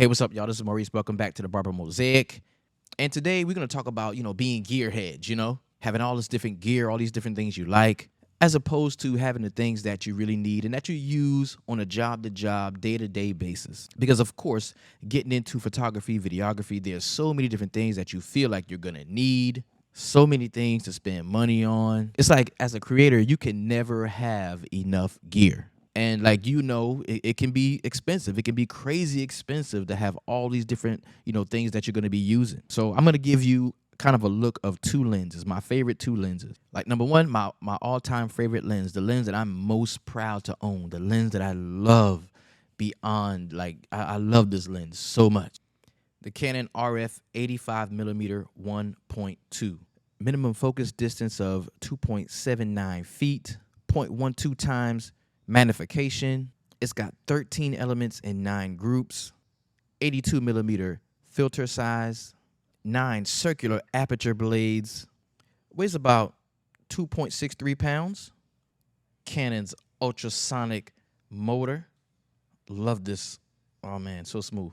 Hey, what's up, y'all? This is Maurice. Welcome back to the Barber Mosaic. And today we're going to talk about, being gearheads, having all this different gear, all these different things you like, as opposed to having the things that you really need and that you use on a job-to-job, day-to-day basis. Because, of course, getting into photography, videography, there's so many different things that you feel like you're going to need, so many things to spend money on. It's like, as a creator, you can never have enough gear. And it can be expensive. It can be crazy expensive to have all these different, things that you're going to be using. So I'm going to give you kind of a look of two lenses, my favorite two lenses. Like number one, my all-time favorite lens, the lens that I'm most proud to own, the lens that I love beyond, I love this lens so much. The Canon RF 85mm 1.2. Minimum focus distance of 2.79 feet, 0.12 times magnification. It's got 13 elements in 9 groups, 82 millimeter filter size, 9 circular aperture blades, weighs about 2.63 pounds. Canon's ultrasonic motor. Love this. Oh man, so smooth.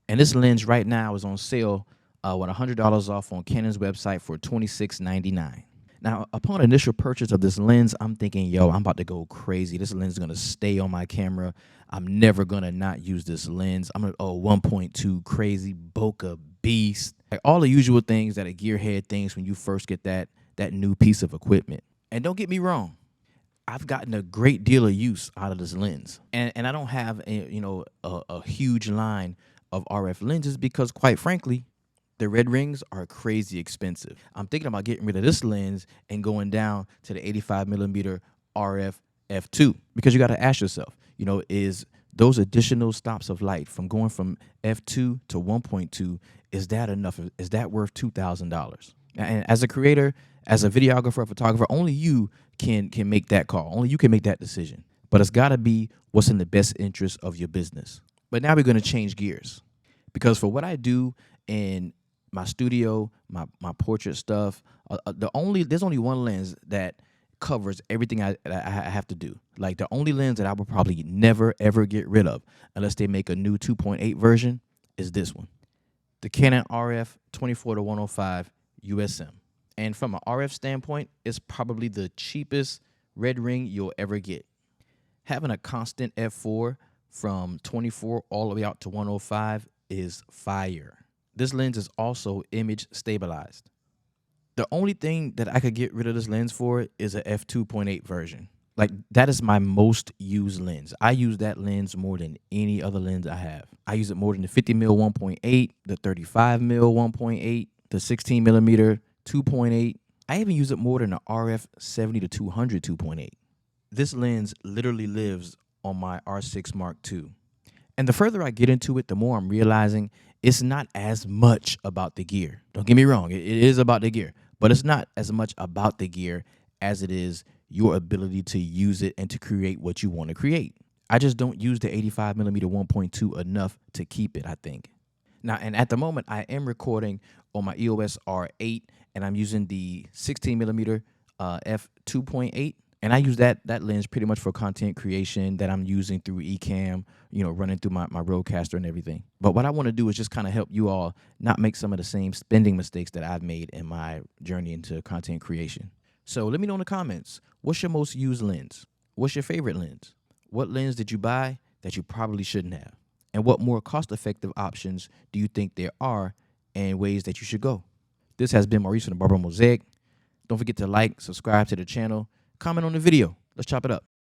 And this lens right now is on sale with $100 off on Canon's website for $26.99. Now, upon initial purchase of this lens, I'm thinking, I'm about to go crazy. This lens is going to stay on my camera. I'm never going to not use this lens. I'm going to, 1.2, crazy, bokeh, beast. Like all the usual things that a gearhead thinks when you first get that new piece of equipment. And don't get me wrong, I've gotten a great deal of use out of this lens. And I don't have, a huge line of RF lenses because, quite frankly, the red rings are crazy expensive. I'm thinking about getting rid of this lens and going down to the 85mm RF f2 because you got to ask yourself, is those additional stops of light from going from f2 to 1.2, is that enough? Is that worth $2,000? And as a creator, as a videographer, a photographer, only you can make that call. Only you can make that decision. But it's got to be what's in the best interest of your business. But now we're going to change gears because for what I do in my studio, my portrait stuff, there's only one lens that covers everything I have to do. Like the only lens that I will probably never ever get rid of unless they make a new 2.8 version is this one, the Canon RF 24-105 USM. And from an RF standpoint, it's probably the cheapest red ring you'll ever get. Having a constant f4 from 24 all the way out to 105 is fire. This lens is also image stabilized. The only thing that I could get rid of this lens for is a f2.8 version. Like that is my most used lens. I use that lens more than any other lens I have. I use it more than the 50mm 1.8, the 35mm 1.8, the 16mm 2.8. I even use it more than the RF 70-200 2.8. This lens literally lives on my R6 Mark II. And the further I get into it, the more I'm realizing it's not as much about the gear. Don't get me wrong, it is about the gear, but it's not as much about the gear as it is your ability to use it and to create what you want to create. I just don't use the 85mm 1.2 enough to keep it, I think. Now, and at the moment, I am recording on my EOS R8, and I'm using the 16mm f2.8. And I use that lens pretty much for content creation that I'm using through Ecamm, running through my Rodecaster and everything. But what I want to do is just kind of help you all not make some of the same spending mistakes that I've made in my journey into content creation. So let me know in the comments, what's your most used lens? What's your favorite lens? What lens did you buy that you probably shouldn't have? And what more cost-effective options do you think there are and ways that you should go? This has been Maurice from the Barber Mosaic. Don't forget to like, subscribe to the channel, comment on the video. Let's chop it up.